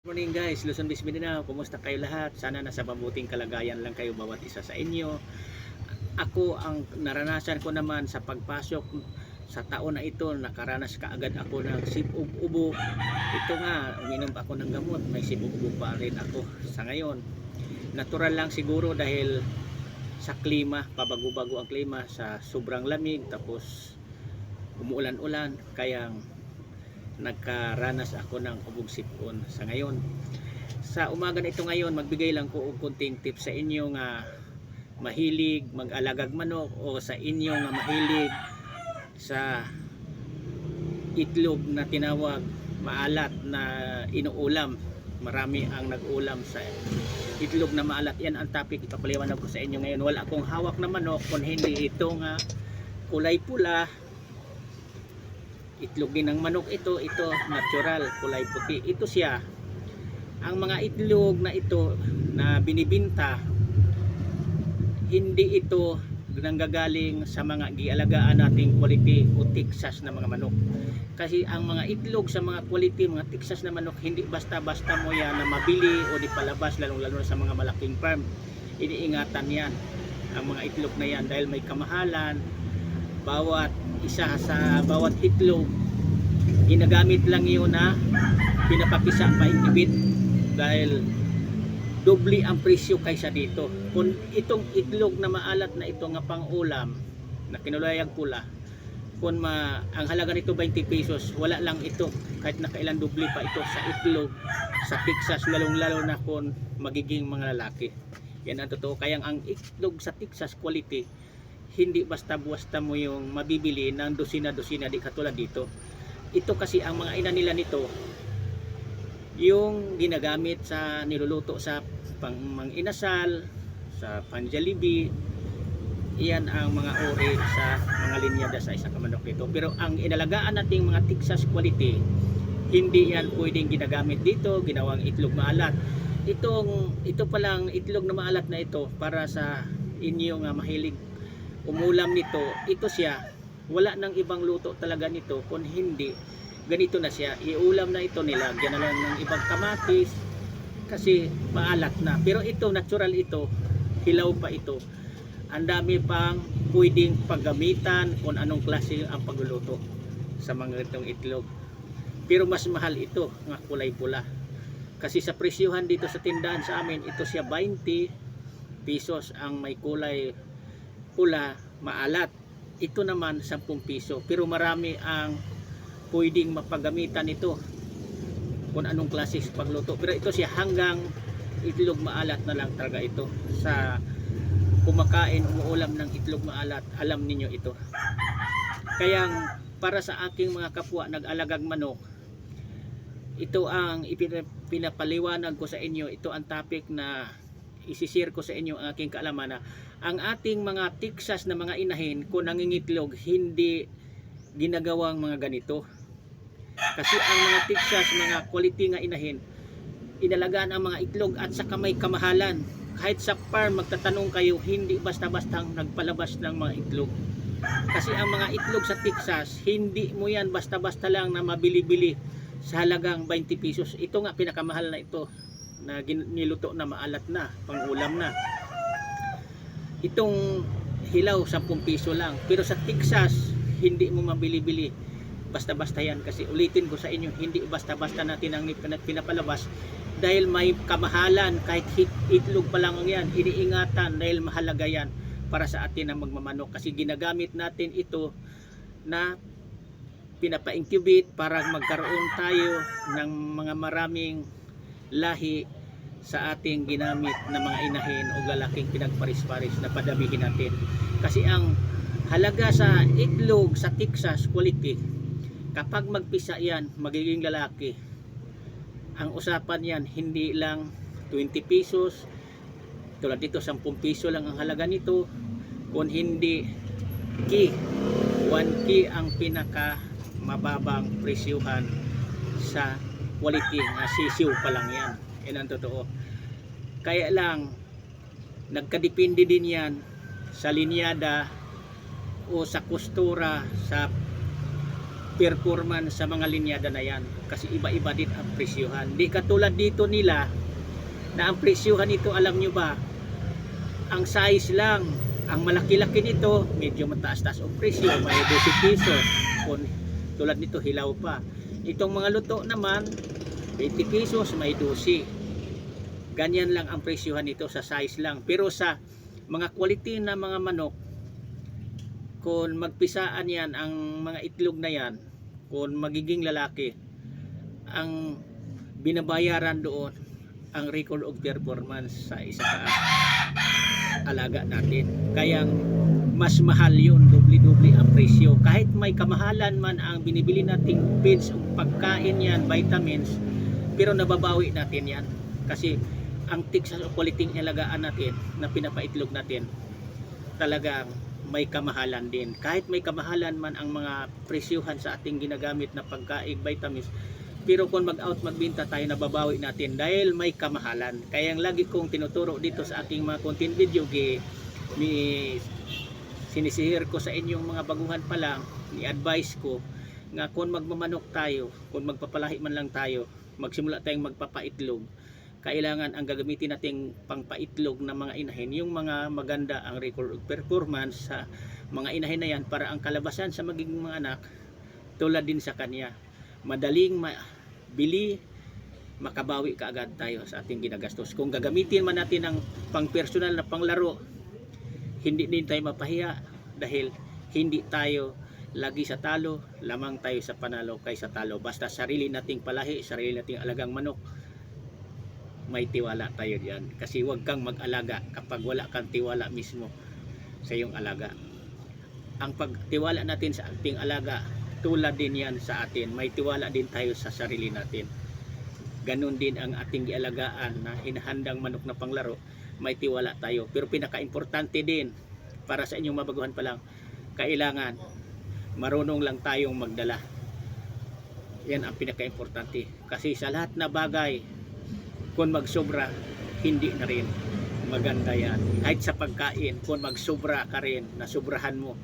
Morning guys, Luzon Bis Mindanao, kumusta kayo lahat? Sana nasa mabuting kalagayan lang kayo bawat isa sa inyo. Ako, ang naranasan ko naman sa pagpasok sa taon na ito, nakaranas kaagad ako ng sipug-ubo. Ito nga, uminom ako ng gamot, may sipug-ubo pa rin ako sa ngayon. Natural lang siguro dahil sa klima, pabago-bago ang klima, sa sobrang lamig, tapos umuulan-ulan, kaya nagkaranas ako ng ubog sipon sa ngayon. Sa umaga na ito ngayon, magbigay lang ko og konting tips sa inyo nga mahilig mag-alagag manok o sa inyo nga mahilig sa itlog na tinawag maalat na inuulam. Marami ang nag-ulam sa itlog na maalat. Yan ang topic ipapaliwanag ko sa inyo ngayon. Wala akong hawak na manok kung hindi ito nga kulay pula. Itlog din ng manok ito natural, kulay puti. Ito siya. Ang mga itlog na ito na binibinta, hindi ito nanggagaling sa mga gialagaan nating quality o Texas na mga manok. Kasi ang mga itlog sa mga quality, mga Texas na manok, hindi basta-basta mo yan na mabili o di palabas, lalong-lalo sa mga malaking farm. Iniingatan yan, ang mga itlog na yan, dahil may kamahalan. Bawat isa sa bawat itlog ginagamit lang yun na pinapakisa paikibit, dahil doble ang presyo kaysa dito. Kung itong itlog na maalat na ito nga pang ulam na kinulayag pula, kung ang halaga nito 20 pesos, wala lang ito, kahit nakailan doble pa ito sa itlog sa Texas, lalong lalo na kung magiging mga lalaki. Yan ang totoo. Kaya ang itlog sa Texas quality, hindi basta-basta mo yung mabibili ng dosina-dosina, di katulad dito. Ito kasi ang mga ina nila nito, yung ginagamit sa niluluto sa pang-inasal, sa panjalibi. Iyan ang mga ori sa mga linyada sa isang kamanok nito. Pero ang inalagaan nating mga Texas quality, hindi yan pwedeng ginagamit dito, ginawang itlog maalat. Ito palang itlog na maalat na ito, para sa inyo nga mahilig umulam nito, ito siya, wala nang ibang luto talaga nito kung hindi ganito na siya. Iulam na ito, nilagyan na lang ng ibang kamatis kasi maalat na. Pero ito natural, ito hilaw pa ito. Ang dami pang pwedeng paggamitan kung anong klase ang pagluluto sa mga itong itlog. Pero mas mahal ito nga kulay pula, kasi sa presyuhan dito sa tindahan sa amin, ito siya 20 pesos ang may kulay pula maalat. Ito naman 10 piso. Pero marami ang pwedeng mapagamitan ito kung anong klase sa pagluto. Pero ito siya, hanggang itlog maalat na lang talaga ito. Sa kumakain, umuulam ng itlog maalat, alam ninyo ito. Kaya para sa aking mga kapwa nag-alagag manok, ito ang pinapaliwanag ko sa inyo. Ito ang topic na isishare ko sa inyo, ang aking kaalaman, na ang ating mga Texas na mga inahin, kung nangingitlog, hindi ginagawang mga ganito. Kasi ang mga Texas, mga quality nga inahin, inalagaan ang mga itlog at saka may kamahalan. Kahit sa farm magtatanong kayo, hindi basta-bastang nagpalabas ng mga itlog. Kasi ang mga itlog sa Texas, hindi mo yan basta-basta lang na mabili-bili sa halagang 20 pesos. Ito nga pinakamahal na ito, na niluto na maalat na, pang-ulam na. Itong hilaw 10 piso lang. Pero sa Texas, hindi mo mabili-bili basta-basta yan. Kasi ulitin ko sa inyo, hindi basta-basta natin ang pinapalabas, dahil may kamahalan. Kahit itlog pa lang yan, iniingatan, dahil mahalaga yan para sa atin na magmamanok. Kasi ginagamit natin ito na pinapa-incubate para magkaroon tayo ng mga maraming lahi sa ating ginamit na mga inahin o lalaking pinagparis-paris na padamihin natin. Kasi ang halaga sa itlog sa Texas quality, kapag magpisa yan, magiging lalaki, ang usapan yan hindi lang 20 pesos, tulad dito 10 piso lang ang halaga nito, kung hindi 1K ang pinaka mababang presyuhan sa quality na sisiw pa lang yan. Yan ang totoo. Kaya lang nagkadepende din yan sa linyada o sa kustura, sa performance sa mga linyada na yan. Kasi iba-iba din ang presyohan. Di katulad dito nila na ang presyohan nito, alam nyo ba, ang size lang, ang malaki-laki nito, medyo mataas-taas ang presyo, may 12 pesos. Kung tulad nito, hilaw pa. Itong mga luto naman, 20 pesos, may 12. Ganyan lang ang presyohan nito sa size lang. Pero sa mga quality na mga manok, kung magpisaan yan, ang mga itlog na yan, kung magiging lalaki, ang binabayaran doon, ang record of performance sa isa ka alaga natin. Kaya mas mahal yun, doble-doble ang presyo. Kahit may kamahalan man ang binibili nating feeds, pagkain yan, vitamins, pero nababawi natin yan. Kasi ang tiks sa quality ng alagaan natin na pinapaitlog natin, talagang may kamahalan din. Kahit may kamahalan man ang mga presyuhan sa ating ginagamit na pagkain, vitamins, pero kung mag-out magbenta tayo, nababawi natin dahil may kamahalan. Kaya ang lagi kong tinuturo dito sa aking mga content video, sinisihir ko sa inyong mga baguhan pa lang, ni-advise ko nga kung magmamanok tayo, kung magpapalahi man lang tayo, magsimula tayong magpapaitlog, kailangan ang gagamitin nating pangpaitlog na mga inahin, yung mga maganda ang record of performance sa mga inahin na yan, para ang kalabasan sa magiging mga anak tulad din sa kanya, madaling bili, makabawi kaagad tayo sa ating ginagastos. Kung gagamitin man natin ang pang personal na panglaro, hindi din tayo mapahiya dahil hindi tayo lagi sa talo, lamang tayo sa panalo kaysa talo. Basta sarili nating palahi, sarili nating alagang manok, may tiwala tayo diyan. Kasi huwag kang mag-alaga kapag wala kang tiwala mismo sa iyong alaga. Ang pagtiwala natin sa ating alaga, tulad din yan sa atin. May tiwala din tayo sa sarili natin. Ganun din ang ating gialagaan na hinahandang manok na panglaro, may tiwala tayo. Pero pinaka-importante din para sa inyong mabaguhan pa lang, kailangan marunong lang tayong magdala. Yan ang pinaka-importante. Kasi sa lahat na bagay, kung magsobra, hindi na rin maganda yan. Kahit sa pagkain, kung magsobra ka rin, nasubrahan mo,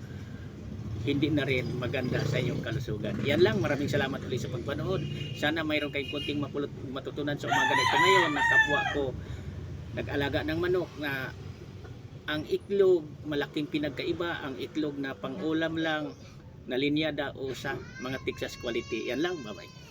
hindi na rin maganda sa inyong kalusugan. Yan lang, maraming salamat ulit sa pagpanood. Sana mayroon kayong kunting matutunan sa umaga na ito ngayon. Nakapwa ko, nag-alaga ng manok na ang itlog, malaking pinagkaiba. Ang itlog na pang-ulam lang, na linyada o sa mga Texas quality. Yan lang, bye-bye.